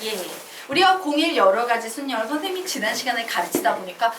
예. 우리가 01 여러 가지 순열 선생님이 지난 시간에 가르치다 보니까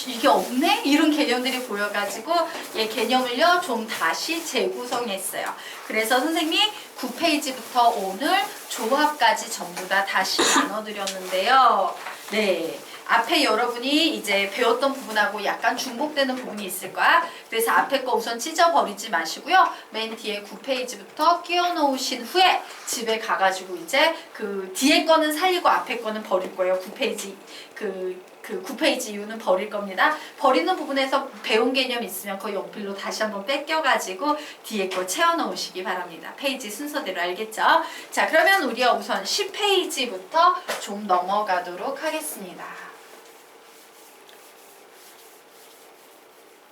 이게 없네? 이런 개념들이 보여가지고 개념을요 좀 다시 재구성했어요. 그래서 선생님이 9페이지부터 오늘 조합까지 전부 다 다시 나눠드렸는데요. 네. 앞에 여러분이 이제 배웠던 부분하고 약간 중복되는 부분이 있을 거야. 그래서 앞에 거 우선 찢어버리지 마시고요. 맨 뒤에 9페이지부터 끼워 놓으신 후에 집에 가가지고 이제 그 뒤에 거는 살리고 앞에 거는 버릴 거예요. 9페이지 그 9페이지 이유는 버릴 겁니다. 버리는 부분에서 배운 개념 있으면 그 연필로 다시 한번 뺏겨가지고 뒤에 거 채워 넣으시기 바랍니다. 페이지 순서대로 알겠죠? 자, 그러면 우리가 우선 10페이지부터 좀 넘어가도록 하겠습니다.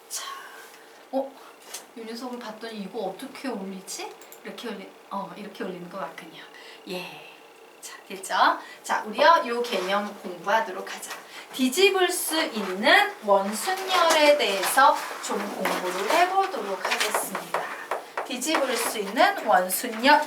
자, 이 녀석을 봤더니 이거 어떻게 올리지? 이렇게 올리는 거 맞군요. 예. 자, 됐죠? 자, 우리가 이 개념 공부하도록 하자. 뒤집을 수 있는 원순열에 대해서 좀 공부를 해보도록 하겠습니다. 뒤집을 수 있는 원순열,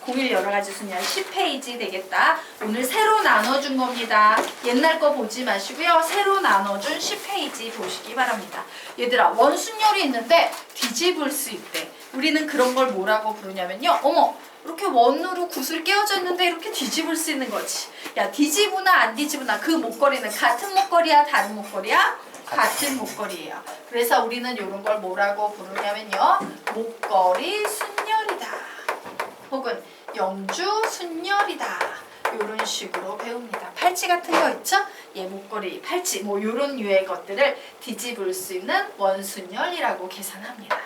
01 여러 가지 순열 10페이지 되겠다. 오늘 새로 나눠준 겁니다. 옛날 거 보지 마시고요. 새로 나눠준 10페이지 보시기 바랍니다. 얘들아, 원순열이 있는데 뒤집을 수 있대. 우리는 그런 걸 뭐라고 부르냐면요. 이렇게 원으로 구슬 깨어져 있는데 이렇게 뒤집을 수 있는 거지. 야, 뒤집으나 안 뒤집으나 그 목걸이는 같은 목걸이야, 다른 목걸이야? 같은 목걸이에요. 그래서 우리는 이런 걸 뭐라고 부르냐면요. 목걸이 순열이다. 혹은 영주 순열이다. 이런 식으로 배웁니다. 팔찌 같은 거 있죠? 목걸이, 팔찌 이런 유의 것들을 뒤집을 수 있는 원순열이라고 계산합니다.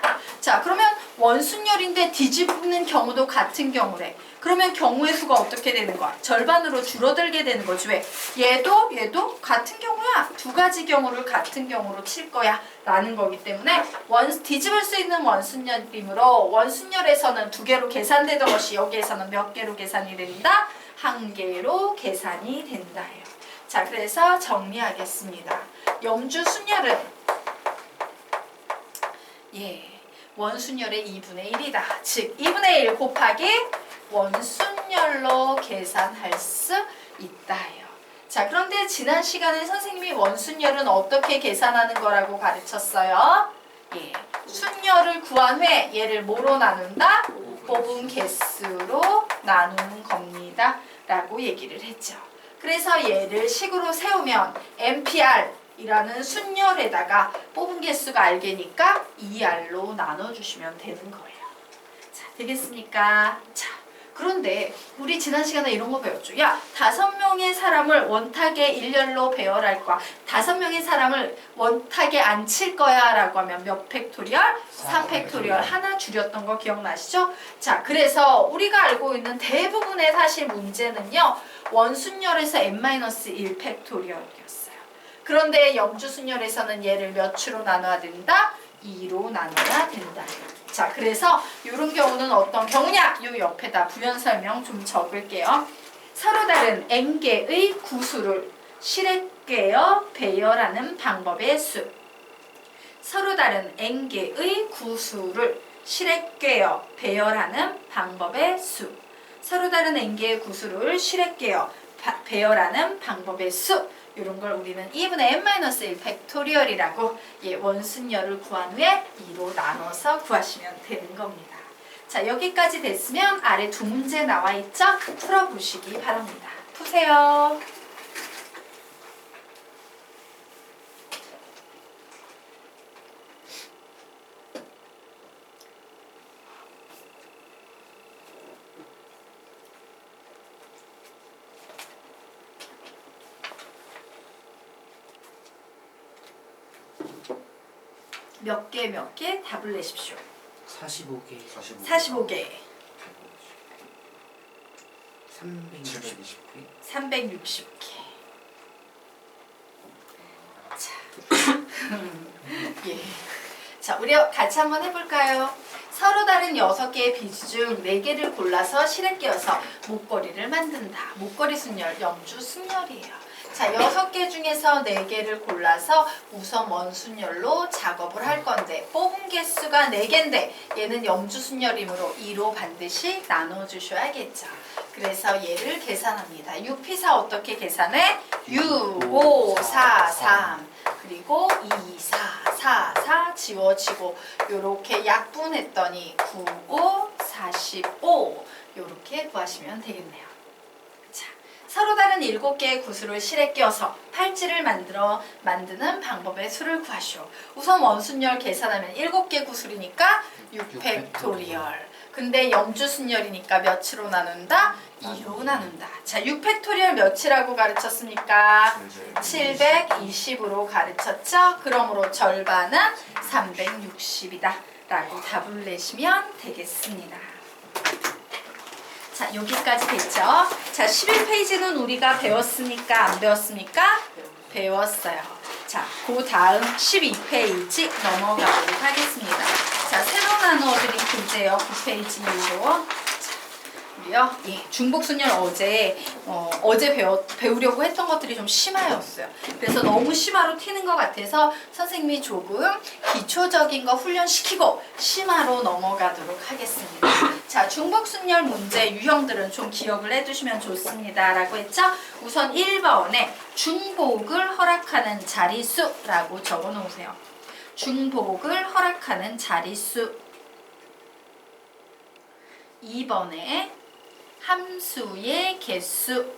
자, 그러면 원순열인데 뒤집는 경우도 같은 경우래. 그러면 경우의 수가 어떻게 되는 거야? 절반으로 줄어들게 되는 거지. 왜? 얘도 같은 경우야. 두 가지 경우를 같은 경우로 칠 거야 라는 거기 때문에 뒤집을 수 있는 원순열이므로 원순열에서는 2개로 계산되던 것이 여기에서는 몇 개로 계산이 된다? 1개로 계산이 된다요. 자, 그래서 정리하겠습니다. 영주 순열은 원순열의 2분의 1이다. 즉 2분의 1 곱하기 원순열로 계산할 수 있다요. 자, 그런데 지난 시간에 선생님이 원순열은 어떻게 계산하는 거라고 가르쳤어요? 순열을 구한 후에 얘를 뭐로 나눈다? 뽑은 개수로 나누는 겁니다. 라고 얘기를 했죠. 그래서 얘를 식으로 세우면 NPR 이라는 순열에다가 뽑은 개수가 R개니까 2R로 나눠주시면 되는 거예요. 자, 되겠습니까? 자, 그런데 우리 지난 시간에 이런 거 배웠죠. 야, 5명의 사람을 원탁에 일렬로 배열할 거야. 5명의 사람을 원탁에 앉힐 거야 라고 하면 몇 팩토리얼? 4팩토리얼 하나 줄였던 거 기억나시죠? 자, 그래서 우리가 알고 있는 대부분의 사실 문제는요. 원순열에서 n-1 팩토리얼이었어요. 그런데 영주순열에서는 얘를 몇 추로 나눠야 된다? 2로 나눠야 된다. 자, 그래서 이런 경우는 어떤 경우냐? 이 옆에다 부연 설명 좀 적을게요. 서로 다른 n개의 구수를 실에 배열하는 방법의 수. 서로 다른 n개의 구수를 실에 배열하는 방법의 수. 서로 다른 n개의 구수를 실에 배열하는 방법의 수. 이런 걸 우리는 2분의 n-1 팩토리얼이라고 원순열을 구한 후에 2로 나눠서 구하시면 되는 겁니다. 자, 여기까지 됐으면 아래 2문제 나와 있죠? 풀어보시기 바랍니다. 푸세요. 몇 개 답을 내십시오. 45개. 45개. 360개. 360개. 자, 자, 우리 같이 한번 해볼까요? 서로 다른 6개의 비주 중 4개를 골라서 실에 끼워서 목걸이를 만든다. 목걸이 순열, 영주 순열이에요. 자, 6개 중에서 4개를 골라서 우선 원순열로 작업을 할 건데 뽑은 개수가 4개인데 얘는 영주순열이므로 2로 반드시 나눠주셔야겠죠. 그래서 얘를 계산합니다. 6p4 어떻게 계산해? 6, 5, 4, 3 그리고 2, 4, 4, 4 지워지고 요렇게 약분했더니 9, 5, 45 요렇게 구하시면 되겠네요. 자, 서로 다른 7개의 구수를 실에 끼워서 팔찌를 만드는 방법의 수를 구하시오. 우선 원순열 계산하면 7개 구술이니까 6팩토리얼. 근데 영주순열이니까 몇으로 나눈다? 2로 나눈다. 자, 6팩토리얼 몇이라고 가르쳤습니까? 720으로 가르쳤죠? 그러므로 절반은 360이다. 라고 답을 내시면 되겠습니다. 자, 여기까지 됐죠? 자, 11페이지는 우리가 배웠습니까? 안 배웠습니까? 배웠어요. 자, 그 다음 12페이지 넘어가도록 하겠습니다. 자, 새로 나누어드린 교재요. 9페이지 이후로. 우리요, 중복순열 어제 배우려고 했던 것들이 좀 심화였어요. 그래서 너무 심화로 튀는 것 같아서 선생님이 조금 기초적인 거 훈련시키고 심화로 넘어가도록 하겠습니다. 자, 중복순열 문제 유형들은 좀 기억을 해두시면 좋습니다. 라고 했죠? 우선 1번에 중복을 허락하는 자릿수라고 적어 놓으세요. 중복을 허락하는 자릿수. 2번에 함수의 개수.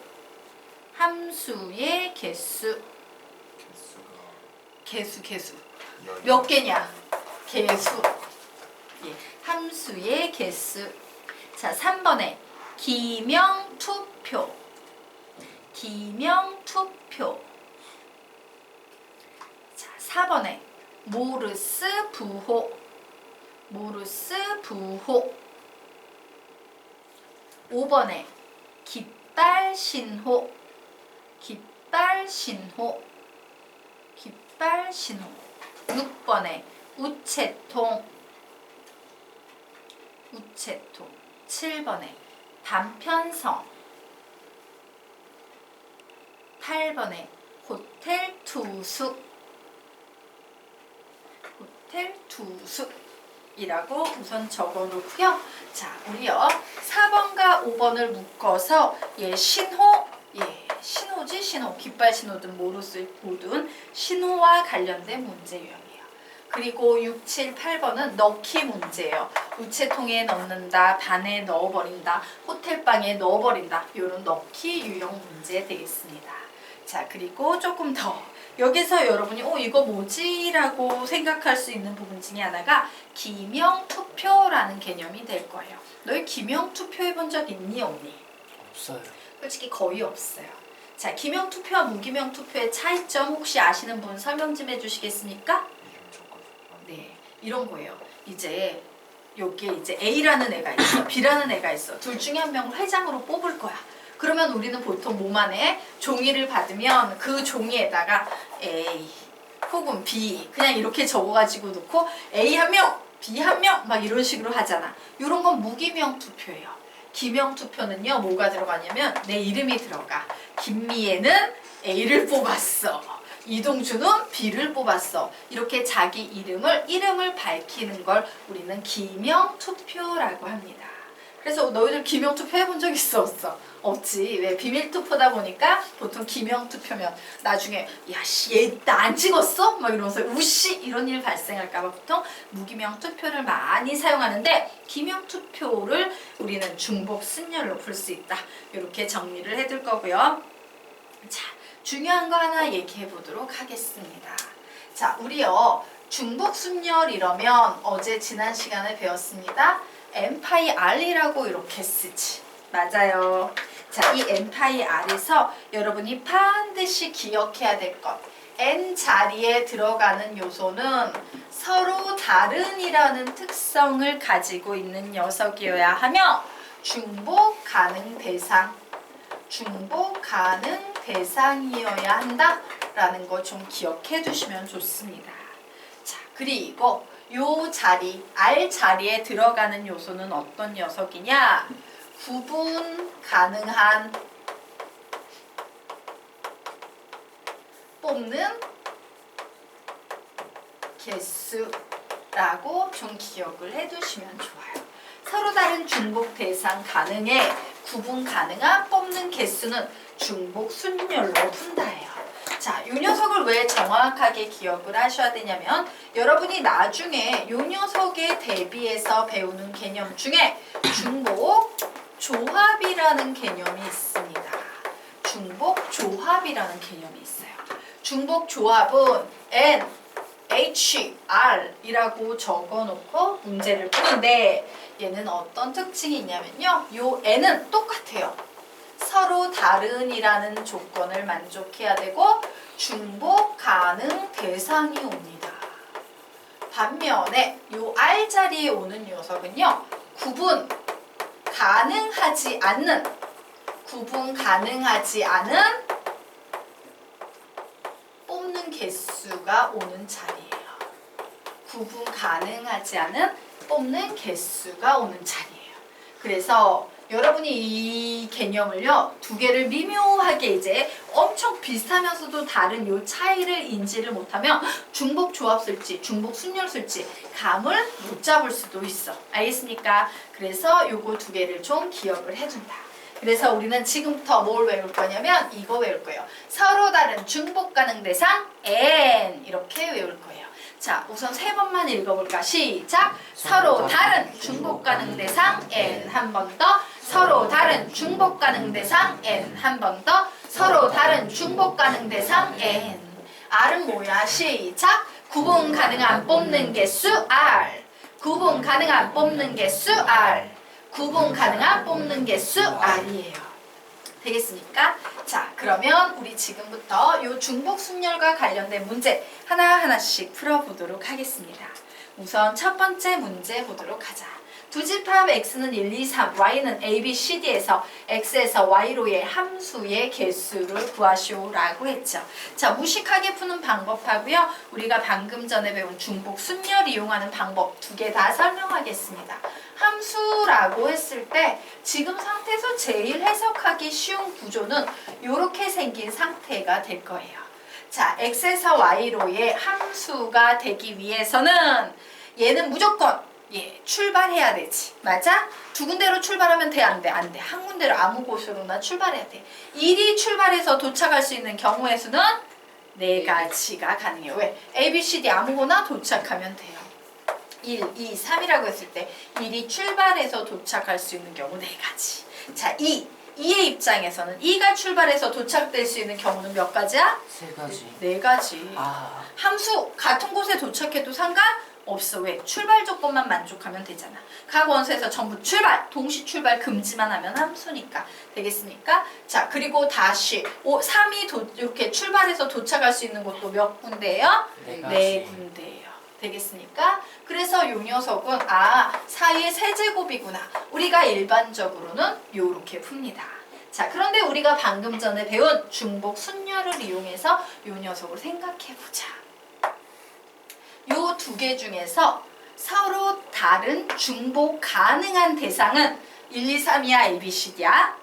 함수의 개수. 개수. 몇 개냐? 개수. 예, 함수의 개수. 자, 3번에 기명투표. 기명투표. 자, 4번에 모르스 부호. 모르스 부호. 5번에 깃발신호. 깃발신호. 깃발신호. 6번에 우체통. 우체통. 7번에 단편성. 8번에 호텔 투숙. 호텔 투숙이라고 우선 적어 놓고요. 자, 우리요 4번과 5번을 묶어서 신호, 신호지 신호, 깃발 신호든 모르스보든 신호와 관련된 문제 유형이에요. 그리고 6, 7, 8번은 넣기 문제예요. 우체통에 넣는다, 반에 넣어버린다, 호텔방에 넣어버린다. 이런 넣기 유형 문제 되겠습니다. 자, 그리고 조금 더 여기서 여러분이 이거 뭐지? 라고 생각할 수 있는 부분 중에 하나가 기명투표라는 개념이 될 거예요. 너희 기명투표 해본 적 있니 없니? 없어요. 솔직히 거의 없어요. 자, 기명투표와 무기명투표의 차이점 혹시 아시는 분 설명 좀 해주시겠습니까? 네, 이런 거예요. 이제 여기에 이제 A라는 애가 있어, B라는 애가 있어. 둘 중에 한 명을 회장으로 뽑을 거야. 그러면 우리는 보통 뭐만해? 종이를 받으면 그 종이에다가 A 혹은 B 그냥 이렇게 적어가지고 놓고 A 한 명, B 한 명 막 이런 식으로 하잖아. 이런 건 무기명 투표예요. 기명 투표는요 뭐가 들어가냐면 내 이름이 들어가. 김미애는 A를 뽑았어. 이동주는 B를 뽑았어. 이렇게 자기 이름을 밝히는 걸 우리는 기명 투표라고 합니다. 그래서 너희들 기명 투표 해본 적 있어 없어? 없지. 왜? 비밀 투표다 보니까 보통 기명 투표면 나중에 야씨 얘 나 안 찍었어? 막 이러면서 우씨 이런 일 발생할까 봐 보통 무기명 투표를 많이 사용하는데 기명 투표를 우리는 중복 순열로 풀 수 있다. 이렇게 정리를 해둘 거고요. 자, 중요한 거 하나 얘기해 보도록 하겠습니다. 자, 우리요 중복 순열 이러면 어제 지난 시간에 배웠습니다. n파이 r이라고 이렇게 쓰지. 맞아요. 자, 이 n파이 r에서 여러분이 반드시 기억해야 될 것. n 자리에 들어가는 요소는 서로 다른이라는 특성을 가지고 있는 녀석이어야 하며 중복 가능 대상, 중복 가능 대상이어야 한다라는 거 좀 기억해 두시면 좋습니다. 자, 그리고 요 자리, R 자리에 들어가는 요소는 어떤 녀석이냐? 구분 가능한 뽑는 개수라고 좀 기억을 해두시면 좋아요. 서로 다른 중복 대상 가능에 구분 가능한 뽑는 개수는 중복 순열로 푼다예요. 자, 이 녀석을 왜 정확하게 기억을 하셔야 되냐면 여러분이 나중에 이 녀석에 대비해서 배우는 개념 중에 중복 조합이라는 개념이 있습니다. 중복 조합이라는 개념이 있어요. 중복 조합은 N, H, R 이라고 적어놓고 문제를 푸는데 얘는 어떤 특징이 있냐면요. 요 N은 똑같아요. 서로 다른이라는 조건을 만족해야 되고 중복 가능 대상이 옵니다. 반면에 요 R 자리에 오는 녀석은요. 구분 가능하지 않는 뽑는 개수가 오는 자리예요. 구분 가능하지 않은 뽑는 개수가 오는 자리예요. 그래서 여러분이 이 개념을요, 두 개를 미묘하게 이제 엄청 비슷하면서도 다른 요 차이를 인지를 못하면 중복 조합 쓸지, 중복 순열 쓸지 감을 못 잡을 수도 있어. 알겠습니까? 그래서 요거 두 개를 좀 기억을 해준다. 그래서 우리는 지금부터 뭘 외울 거냐면 이거 외울 거예요. 서로 다른 중복 가능 대상 N 이렇게 외울 거예요. 자, 우선 세 번만 읽어볼까? 시작! 서로 다른 중복 가능 대상 N 한 번 더. 서로 다른 중복 가능 대상 N 한 번 더. 서로 다른 중복 가능 대상 N. R은 뭐야? 시작! 구분 가능한 뽑는 개수 R. 구분 가능한 뽑는 개수 R. 구분 가능한 뽑는 개수 R이에요. 되겠습니까? 자, 그러면 우리 지금부터 이 중복 순열과 관련된 문제 하나하나씩 풀어보도록 하겠습니다. 우선 첫 번째 문제 보도록 하자. 두 집합 x는 1, 2, 3, y는 a, b, c, d에서 x에서 y로의 함수의 개수를 구하시오라고 했죠. 자, 무식하게 푸는 방법하고요. 우리가 방금 전에 배운 중복 순열 이용하는 방법 두 개 다 설명하겠습니다. 함수라고 했을 때 지금 상태에서 제일 해석하기 쉬운 구조는 이렇게 생긴 상태가 될 거예요. 자, x에서 y로의 함수가 되기 위해서는 얘는 무조건 출발해야 되지. 맞아? 두 군데로 출발하면 돼? 안 돼? 안 돼. 한 군데로 아무 곳으로나 출발해야 돼. 1이 출발해서 도착할 수 있는 경우의 수는 4가지가 가능해요. 왜? A, B, C, D 아무거나 도착하면 돼요. 1, 2, 3이라고 했을 때 1이 출발해서 도착할 수 있는 경우 4가지. 자, 2의 입장에서는 2가 출발해서 도착될 수 있는 경우는 몇 가지야? 3가지. 4가지. 아. 함수 같은 곳에 도착해도 상관없어. 왜? 출발 조건만 만족하면 되잖아. 각 원소에서 전부 출발, 동시 출발 금지만 하면 함수니까. 되겠습니까? 자, 그리고 다시 3이 이렇게 출발해서 도착할 수 있는 곳도 몇 군데예요? 4군데예요. 되겠습니까? 그래서 요 녀석은 사이의 세제곱이구나. 우리가 일반적으로는 요렇게 풉니다. 자, 그런데 우리가 방금 전에 배운 중복 순열을 이용해서 요 녀석을 생각해보자. 요 두 개 중에서 서로 다른 중복 가능한 대상은 1, 2, 3이야? A, B, C, D야?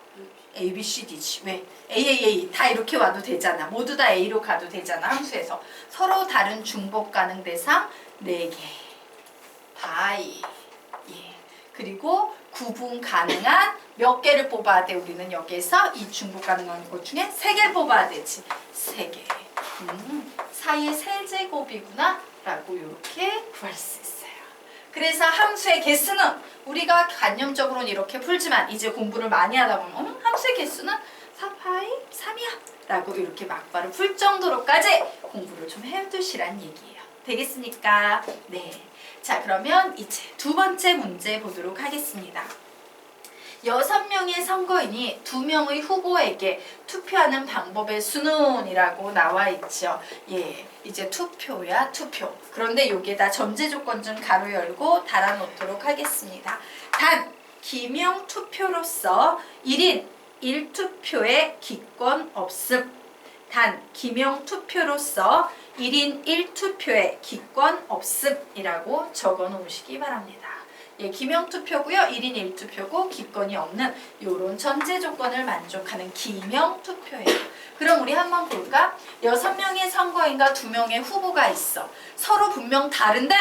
A, B, C, D지. 왜? A 다 이렇게 와도 되잖아. 모두 다 A로 가도 되잖아. 함수에서. 서로 다른 중복 가능 대상 4개. 바이. 그리고 구분 가능한 몇 개를 뽑아야 돼? 우리는 여기에서 이 중복 가능한 것 중에 3개를 뽑아야 되지. 3개. 사이의 세제곱이구나 라고 이렇게 구할 수 있어요. 그래서 함수의 개수는 우리가 관념적으로는 이렇게 풀지만 이제 공부를 많이 하다 보면 함수의 개수는 4파이 3이야 라고 이렇게 막바로 풀 정도로까지 공부를 좀 해두시란 얘기예요. 되겠습니까? 네. 자, 그러면 이제 두 번째 문제 보도록 하겠습니다. 6명의 선거인이 2명의 후보에게 투표하는 방법의 수는이라고 나와 있죠. 이제 투표야, 투표. 그런데 여기에다 전제 조건 좀 가로 열고 달아놓도록 하겠습니다. 단, 기명 투표로서 1인 1투표의 기권 없음. 단, 기명 투표로서 1인 1투표의 기권 없음이라고 적어 놓으시기 바랍니다. 기명 투표고요. 1인 1투표고 기권이 없는 요런 전제 조건을 만족하는 기명 투표예요. 그럼 우리 한번 볼까? 6명의 선거인과 2명의 후보가 있어. 서로 분명 다른데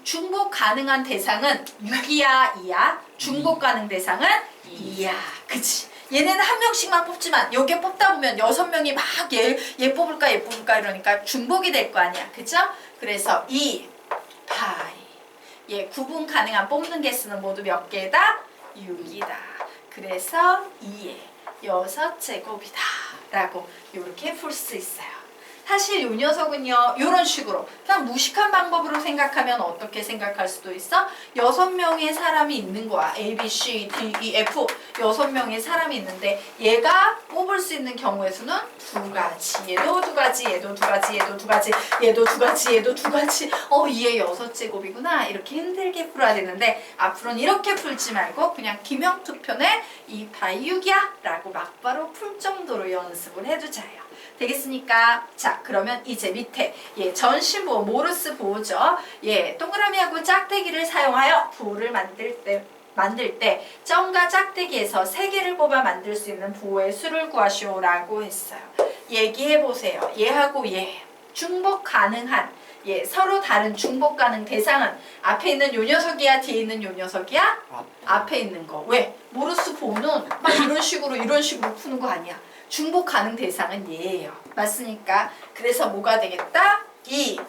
중복 가능한 대상은 6이야, 2야? 중복 가능 대상은 2야. 그치? 얘네는 한 명씩만 뽑지만 여기에 뽑다 보면 6명이 막 얘 뽑을까 이러니까 중복이 될 거 아니야. 그죠? 그래서 2 파이 얘 구분 가능한 뽑는 개수는 모두 몇 개다? 6이다. 그래서 2의 6제곱이다 라고 이렇게 풀 수 있어요. 사실 이 녀석은요 이런 식으로 그냥 무식한 방법으로 생각하면 어떻게 생각할 수도 있어? 6명의 사람이 있는 거야. A, B, C, D, E, F 6명의 사람이 있는데 얘가 뽑을 수 있는 경우의 수는 2가지. 얘도 2가지, 얘도 2가지, 얘도 2가지, 얘도 2가지, 얘도 2가지. 2의 6제곱이구나. 이렇게 힘들게 풀어야 되는데 앞으로는 이렇게 풀지 말고 그냥 기명투편에 2 파이 6이야 라고 막바로 풀 정도로 연습을 해두자요. 되겠습니까? 자, 그러면 이제 밑에 전신부호, 모르스 부호죠. 동그라미하고 짝대기를 사용하여 부호를 만들 때 점과 짝대기에서 3개를 뽑아 만들 수 있는 부호의 수를 구하시오라고 했어요. 얘기해보세요. 얘하고 얘 중복 가능한 서로 다른 중복 가능 대상은 앞에 있는 요 녀석이야? 뒤에 있는 요 녀석이야? 앞에 있는 거. 왜? 모르스 부호는 막 이런 식으로 푸는 거 아니야. 중복 가능 대상은 얘예요. 맞습니까? 그래서 뭐가 되겠다? 2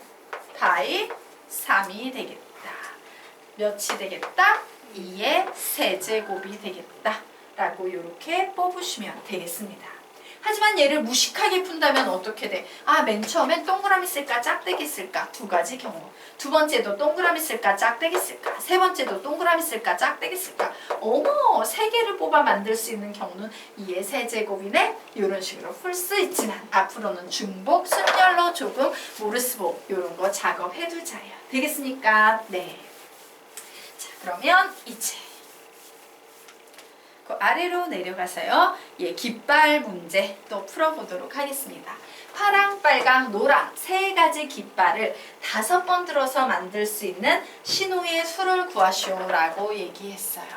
파이 3이 되겠다. 몇이 되겠다? 2의 세제곱이 되겠다. 라고 이렇게 뽑으시면 되겠습니다. 하지만 얘를 무식하게 푼다면 어떻게 돼? 맨 처음엔 동그라미 쓸까 짝대기 쓸까? 2가지 경우. 두 번째도 동그라미 쓸까 짝대기 쓸까? 세 번째도 동그라미 쓸까 짝대기 쓸까? 3개를 뽑아 만들 수 있는 경우는 2의 세제곱이네? 이런 식으로 풀 수 있지만 앞으로는 중복, 순열로 조금 모르스보 이런 거 작업해두자요. 되겠습니까? 네. 자, 그러면 이제 아래로 내려가서요. 깃발 문제 또 풀어보도록 하겠습니다. 파랑, 빨강, 노랑 3가지 깃발을 5번 들어서 만들 수 있는 신호의 수를 구하시오라고 얘기했어요.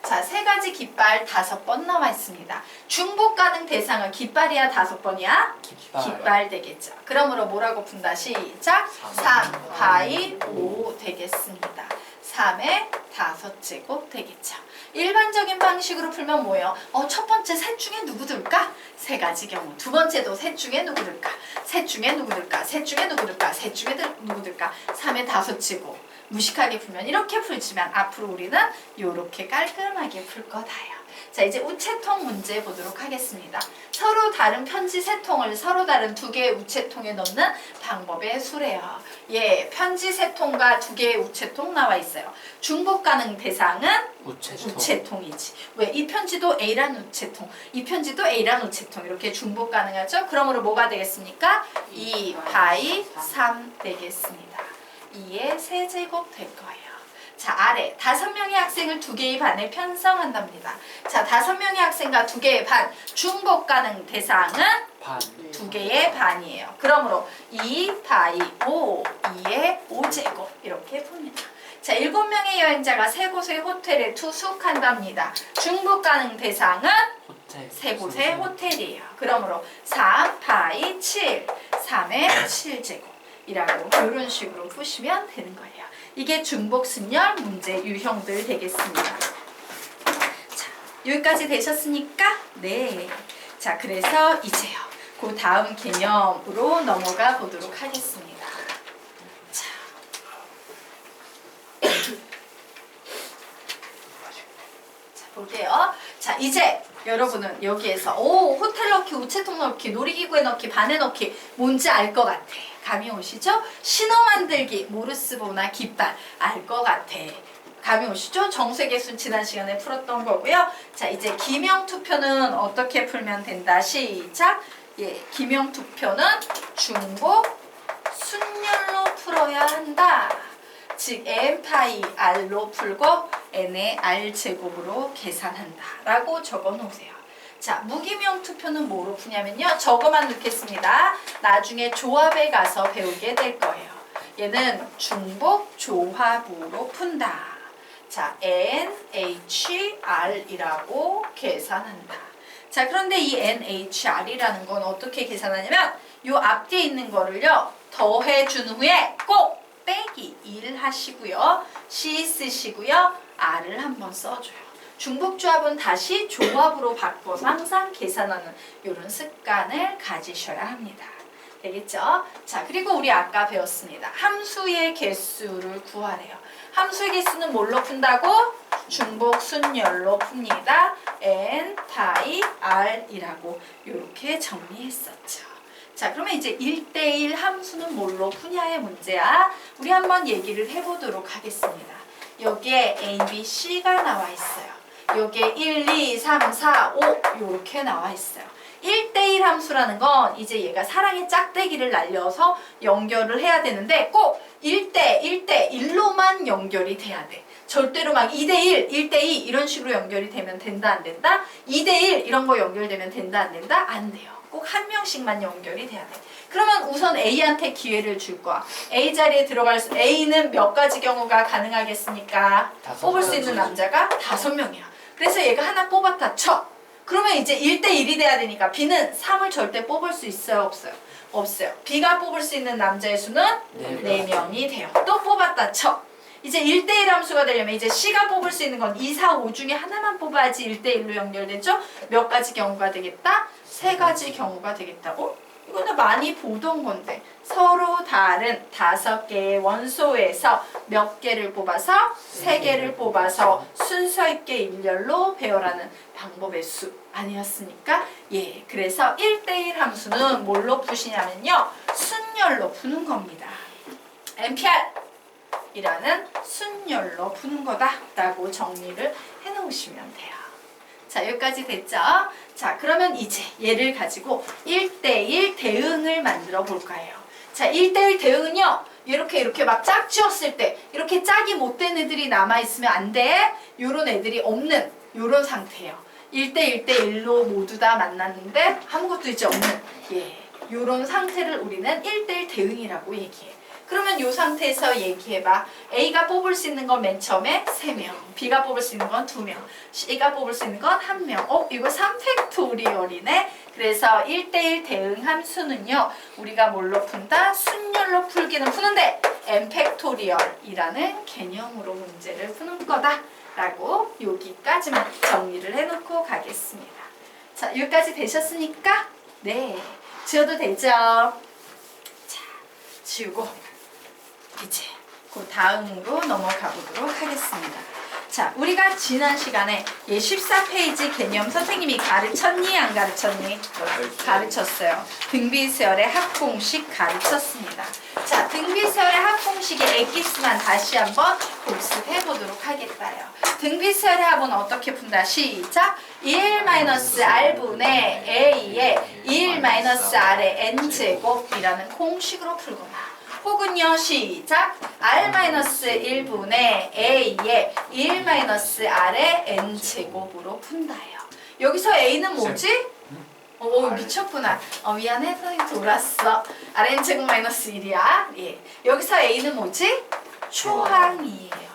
자, 3가지 깃발 5번 나와 있습니다. 중복 가능 대상은 깃발이야 5번이야? 깃발 되겠죠. 그러므로 뭐라고 푼다? 시작! 3 파이 5 되겠습니다. 3의 5제곱 되겠죠. 일반적인 방식으로 풀면 뭐예요? 첫 번째 셋 중에 누구 들까? 3가지 경우. 두 번째도 셋 중에 누구 들까? 셋 중에 누구 들까? 셋 중에 누구 들까? 셋 중에 누구 들까? 3의 5제곱. 무식하게 풀면 이렇게 풀지만 앞으로 우리는 이렇게 깔끔하게 풀 거다요. 자, 이제 우체통 문제 보도록 하겠습니다. 서로 다른 편지 3통을 서로 다른 2개의 우체통에 넣는 방법의 수래요. 편지 3통과 2개의 우체통 나와 있어요. 중복 가능 대상은 우체통이지. 왜? 이 편지도 A란 우체통, 이 편지도 A란 우체통 이렇게 중복 가능하죠? 그러므로 뭐가 되겠습니까? 2 파이 3 되겠습니다. 2의 세제곱 될 거예요. 자, 아래 5명의 학생을 2개의 반에 편성한답니다. 자, 5명의 학생과 2개의 반 중복 가능 대상은 2개의 반이에요. 그러므로 2 파이 5, 2의 5제곱 이렇게 풉니다. 자, 7명의 여행자가 3곳의 호텔에 투숙한답니다. 중복 가능 대상은 3곳의 호텔이에요. 그러므로 3 파이 7, 3의 7제곱 이라고 이런 식으로 푸시면 되는 거예요. 이게 중복 순열 문제 유형들 되겠습니다. 자, 여기까지 되셨습니까? 네. 자, 그래서 이제요. 그 다음 개념으로 넘어가 보도록 하겠습니다. 자, 볼게요. 자, 이제 여러분은 여기에서 호텔 넣기, 우체통 넣기, 놀이기구에 넣기, 반에 넣기 뭔지 알 것 같아. 감이 오시죠? 신호 만들기, 모르스보나 깃발 알 것 같아. 감이 오시죠? 정수의개수 지난 시간에 풀었던 거고요. 자, 이제 기명투표는 어떻게 풀면 된다? 시작! 기명투표는 중복 순열로 풀어야 한다. 즉 n 파이 r로 풀고 n의 r 제곱으로 계산한다 라고 적어 놓으세요. 자, 무기명 투표는 뭐로 푸냐면요. 저거만 넣겠습니다. 나중에 조합에 가서 배우게 될 거예요. 얘는 중복 조합으로 푼다. 자, NHR이라고 계산한다. 자, 그런데 이 NHR이라는 건 어떻게 계산하냐면 요 앞뒤에 있는 거를요. 더해준 후에 꼭 빼기 1 하시고요. C 쓰시고요. R을 한번 써줘요. 중복조합은 다시 조합으로 바꿔서 항상 계산하는 이런 습관을 가지셔야 합니다. 되겠죠? 자, 그리고 우리 아까 배웠습니다. 함수의 개수를 구하래요. 함수의 개수는 뭘로 푼다고? 중복순열로 풉니다. n 다이 r이라고 이렇게 정리했었죠. 자, 그러면 이제 1대1 함수는 뭘로 푸냐의 문제야. 우리 한번 얘기를 해보도록 하겠습니다. 여기에 A, B, C가 나와 있어요. 여기에 1, 2, 3, 4, 5 이렇게 나와 있어요. 1대1 함수라는 건 이제 얘가 사랑의 짝대기를 날려서 연결을 해야 되는데 꼭 1대1로만 연결이 돼야 돼. 절대로 막 2대1, 1대2 이런 식으로 연결이 되면 된다 안 된다? 2대1 이런 거 연결되면 된다 안 된다? 안 돼요. 꼭 한 명씩만 연결이 돼야 돼. 그러면 우선 A한테 기회를 줄 거야. A 자리에 들어갈 수, A는 몇 가지 경우가 가능하겠습니까? 뽑을 수 있는 남자가 5명이야. 그래서 얘가 하나 뽑았다 쳐. 그러면 이제 1대1이 돼야 되니까 B는 3을 절대 뽑을 수 있어요? 없어요? 없어요. B가 뽑을 수 있는 남자의 수는 4명이 돼요. 또 뽑았다 쳐. 이제 1대1 함수가 되려면 이제 C가 뽑을 수 있는 건 2, 4, 5 중에 하나만 뽑아야지 1대1로 연결되죠? 몇 가지 경우가 되겠다? 3가지 경우가 되겠다. 이거는 많이 보던 건데 서로 다른 5개의 원소에서 몇 개를 뽑아서 3개를 뽑아서 순서 있게 일렬로 배열하는 방법의 수 아니었습니까? 예, 그래서 1대1 함수는 뭘로 푸시냐면요. 순열로 푸는 겁니다. NPR 이라는 순열로 푸는 거다라고 정리를 해놓으시면 돼요. 자, 여기까지 됐죠? 자, 그러면 이제 얘를 가지고 1대1 대응을 만들어 볼 거예요. 자, 1대1 대응은요. 이렇게 막 짝 지었을 때 이렇게 짝이 못 된 애들이 남아있으면 안 돼. 요런 애들이 없는 요런 상태예요. 1대1로 모두 다 만났는데 아무것도 이제 없는 요런 상태를 우리는 1대1 대응이라고 얘기해. 그러면 이 상태에서 얘기해봐. A가 뽑을 수 있는 건 맨 처음에 3명, B가 뽑을 수 있는 건 2명, C가 뽑을 수 있는 건 1명. 이거 3팩토리얼이네. 그래서 1대1 대응 함수는요. 우리가 뭘로 푼다? 순열로 풀기는 푸는데 n팩토리얼이라는 개념으로 문제를 푸는 거다. 라고 여기까지만 정리를 해놓고 가겠습니다. 자, 여기까지 되셨으니까 네, 지워도 되죠? 자, 지우고 이제 그 다음으로 넘어가 보도록 하겠습니다. 자, 우리가 지난 시간에 14페이지 개념 선생님이 가르쳤니? 안 가르쳤니? 가르쳤어요. 등비수열의 합공식 가르쳤습니다. 자, 등비수열의 합공식의 엑기스만 다시 한번 복습해 보도록 하겠다요. 등비수열의 합은 어떻게 푼다? 시작! 1-r분의 a의 1-r의 n제곱이라는 공식으로 풀거나 혹은요, 시작! r-1분의 a의 1-r의 n제곱으로 푼다예요. 여기서 a는 뭐지? 미쳤구나. 미안해, 선생님 돌았어. rn제곱 마이너스 1이야. 예. 여기서 a는 뭐지? 초항이에요.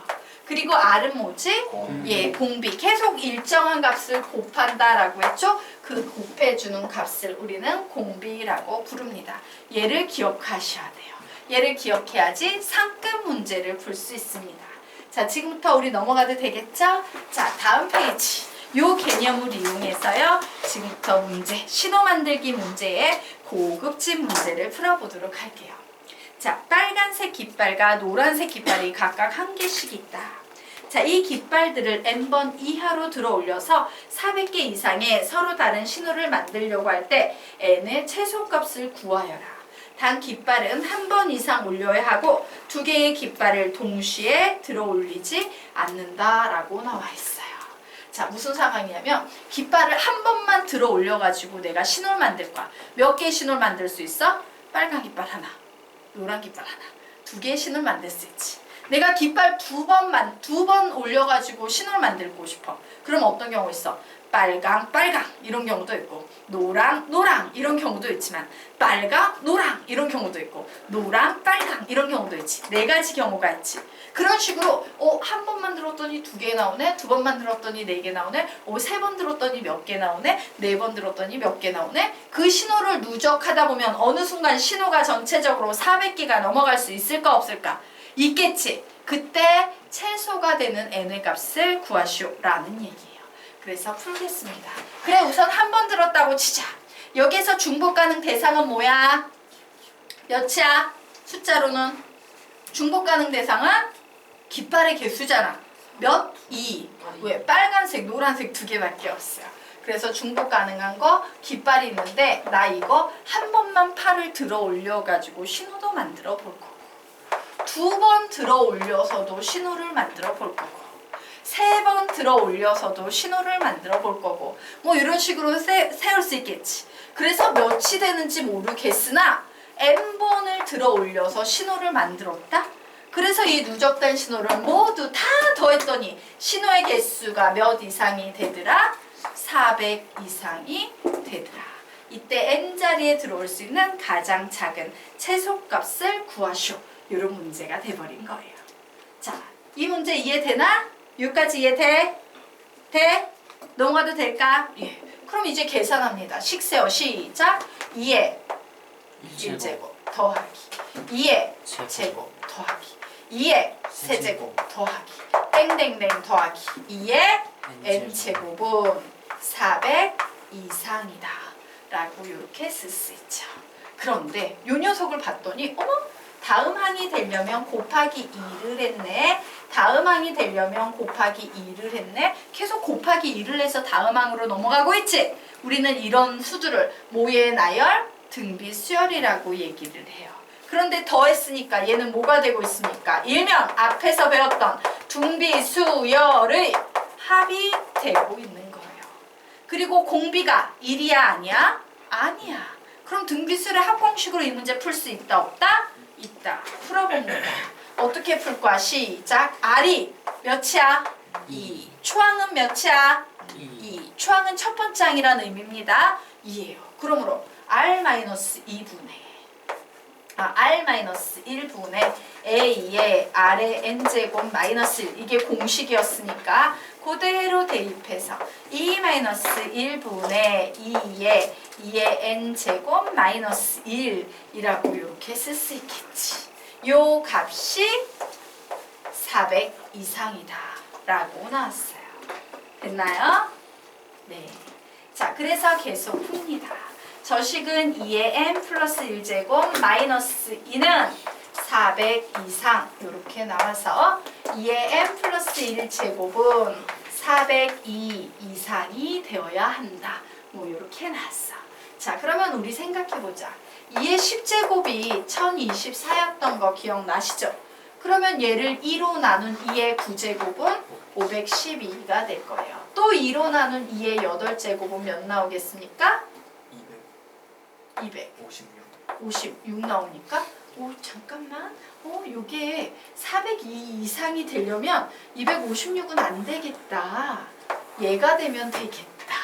그리고 r은 뭐지? 공비. 계속 일정한 값을 곱한다라고 했죠? 그 곱해주는 값을 우리는 공비라고 부릅니다. 얘를 기억하셔야 돼요. 얘를 기억해야지 상급 문제를 풀 수 있습니다. 자, 지금부터 우리 넘어가도 되겠죠? 자, 다음 페이지. 요 개념을 이용해서요. 지금부터 문제, 신호 만들기 문제의 고급진 문제를 풀어보도록 할게요. 자, 빨간색 깃발과 노란색 깃발이 각각 한 개씩 있다. 자, 이 깃발들을 n번 이하로 들어 올려서 400개 이상의 서로 다른 신호를 만들려고 할 때 n의 최소값을 구하여라. 단 깃발은 한 번 이상 올려야 하고 2개의 깃발을 동시에 들어 올리지 않는다라고 나와 있어요. 자, 무슨 상황이냐면 깃발을 한 번만 들어 올려가지고 내가 신호를 만들 거야. 몇 개의 신호를 만들 수 있어? 빨간 깃발 하나, 노란 깃발 하나, 2개의 신호를 만들 수 있지. 내가 깃발 두 번 올려가지고 신호를 만들고 싶어. 그럼 어떤 경우 있어? 빨강 이런 경우도 있고 노랑 이런 경우도 있지만 빨강 노랑 이런 경우도 있고 노랑 빨강 이런 경우도 있지. 4가지 경우가 있지. 그런 식으로 한 번만 들었더니 2개 나오네, 2번만 들었더니 4개 나오네, 3번 들었더니 몇 개 나오네, 4번 들었더니 몇 개 나오네. 그 신호를 누적하다 보면 어느 순간 신호가 전체적으로 400개가 넘어갈 수 있을까 없을까? 있겠지. 그때 최소가 되는 n의 값을 구하시오라는 얘기예요. 그래서 풀겠습니다. 그래 우선 한 번 들었다고 치자. 여기에서 중복 가능 대상은 뭐야? 몇이야? 숫자로는 중복 가능 대상은 깃발의 개수잖아. 몇? 2. 왜? 빨간색, 노란색 두 개밖에 없어요. 그래서 중복 가능한 거 깃발이 있는데 나 이거 한 번만 팔을 들어 올려가지고 신호도 만들어 볼 거고 두 번 들어 올려서도 신호를 만들어 볼 거고 세 번 들어 올려서도 신호를 만들어 볼 거고 뭐 이런 식으로 세울 수 있겠지. 그래서 몇이 되는지 모르겠으나 n번을 들어 올려서 신호를 만들었다. 그래서 이 누적된 신호를 모두 다 더했더니 신호의 개수가 몇 이상이 되더라? 400 이상이 되더라. 이때 n자리에 들어올 수 있는 가장 작은 최소값을 구하시오. 이런 문제가 돼버린 거예요. 자, 이 문제 이해되나? 여기까지 이해돼? 돼? 넘어가도 될까? 예. 그럼 이제 계산합니다. 식세요. 시작. 2의 1제곱 더하기 2의 제곱 더하기 2의 세제곱 더하기 땡땡땡 더하기 2의 n제곱은 400 이상이다 라고 이렇게 쓸 수 있죠. 그런데 요 녀석을 봤더니 어머? 다음 항이 되려면 곱하기 2를 했네. 다음 항이 되려면 곱하기 2를 했네. 계속 곱하기 2를 해서 다음 항으로 넘어가고 있지. 우리는 이런 수들을 모의 나열, 등비 수열이라고 얘기를 해요. 그런데 더했으니까 얘는 뭐가 되고 있습니까? 일명 앞에서 배웠던 등비 수열의 합이 되고 있는 거예요. 그리고 공비가 1이야 아니야? 아니야. 그럼 등비수열의 합공식으로 이 문제 풀 수 있다 없다? 있다. 풀어봅니다. 어떻게 풀 거야? 시작. R이 몇이야? 2. 초항은 몇이야? 2. 초항은 첫 번째 항이라는 의미입니다. 2예요. 그러므로 R-2분의 R-1분의 A의 R의 N제곱 마이너스 1 이게 공식이었으니까 그대로 대입해서 2-1분의 2의 N제곱 마이너스 1이라고 이렇게 쓸 수 있겠지. 요 값이 400 이상이다 라고 나왔어요. 됐나요? 네. 자, 그래서 계속 풉니다. 저식은 2의 n 플러스 1제곱 마이너스 2는 400 이상 이렇게 나와서 2의 n 플러스 1제곱은 402 이상이 되어야 한다. 뭐 이렇게 나왔어. 자, 그러면 우리 생각해보자. 2의 10제곱이 1024였던 거 기억나시죠? 그러면 얘를 2로 나눈 2의 9제곱은 512가 될 거예요. 또 2로 나눈 2의 8제곱은 몇 나오겠습니까? 56 나오니까 잠깐만 요게 402 이상이 되려면 256은 안 되겠다. 얘가 되면 되겠다.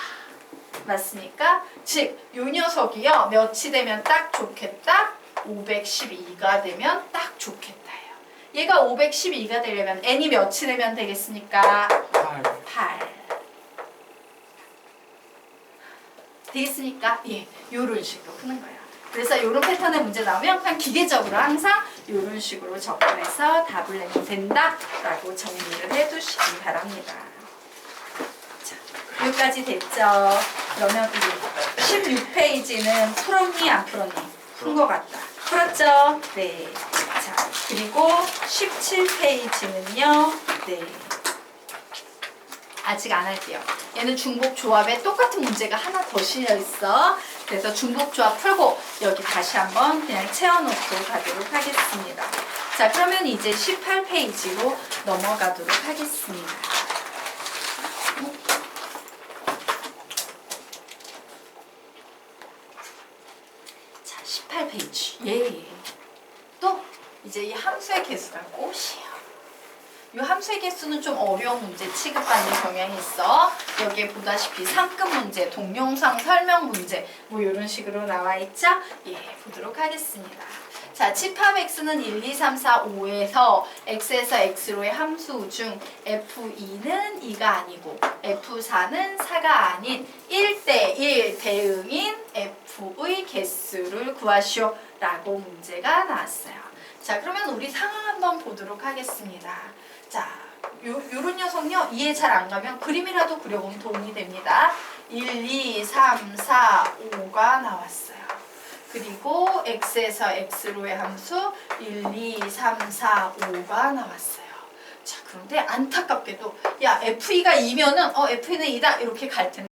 맞습니까? 즉, 요 녀석이요 몇이 되면 딱 좋겠다? 512가 되면 딱 좋겠다요. 얘가 512가 되려면 n이 몇이 되면 되겠습니까? 8 되겠습니까? 예, 요런 식으로 푸는 거예요. 그래서 요런 패턴의 문제 나오면 그냥 기계적으로 항상 요런 식으로 접근해서 답을 내면 된다라고 정리를 해두시기 바랍니다. 자, 여기까지 됐죠? 그러면 16페이지는 풀었니 안 풀었니? 푼 것 같다. 풀었죠? 네. 자, 그리고 17페이지는요. 네. 아직 안 할게요. 얘는 중복 조합에 똑같은 문제가 하나 더 실려 있어. 그래서 중복 조합 풀고 여기 다시 한번 그냥 채워놓고 가도록 하겠습니다. 자, 그러면 이제 18페이지로 넘어가도록 하겠습니다. 자, 18페이지. 예. 또 이제 이 함수의 개수가 꽃이에요. 이 함수의 개수는 좀 어려운 문제 취급받는 경향이 있어. 여기에 보다시피 상급 문제, 동영상 설명 문제 뭐 이런 식으로 나와 있죠? 예, 보도록 하겠습니다. 자, 집합 x는 1, 2, 3, 4, 5에서 x에서 x로의 함수 중 f2는 2가 아니고 f4는 4가 아닌 1대1 대응인 f의 개수를 구하시오 라고 문제가 나왔어요. 자, 그러면 우리 상황 한번 보도록 하겠습니다. 자, 요런 녀석요 이해 잘 안 가면 그림이라도 그려보면 도움이 됩니다. 1, 2, 3, 4, 5가 나왔어요. 그리고 x에서 x로의 함수 1, 2, 3, 4, 5가 나왔어요. 자, 그런데 안타깝게도 야 FE가 2면은 FE는 2다 이렇게 갈 텐데